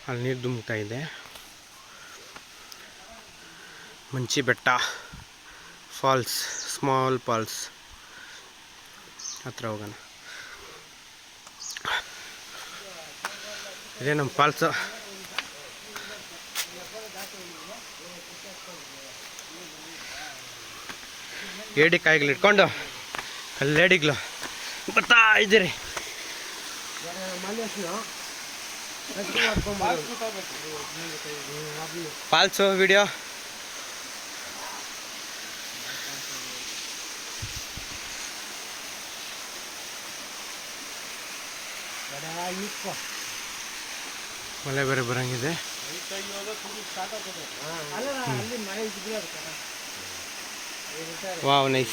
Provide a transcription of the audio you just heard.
ಅಲ್ಲಿ ನೀರು ಧುಮುಕ್ತಾ ಇದೆ. ಮಂಚಿ ಬೆಟ್ಟ ಫಾಲ್ಸ್, ಸ್ಮಾಲ್ ಫಾಲ್ಸ್ ಹತ್ರ ಹೋಗೋಣ. ಇದೇ ನಮ್ಮ ಫಾಲ್ಸು. ಏಡಿಕಾಯಿಗಳು ಇಟ್ಕೊಂಡು ಅಲ್ಲೇಡಿಗ್ಲು ಬರ್ತಾ ಇದ್ದೀರಿ. ಫಾಲ್ಸು ವಿಡಿಯೋ ಮಳೆ ಬೇರೆ ಬರಂಗಿದೆ. Wow, nice.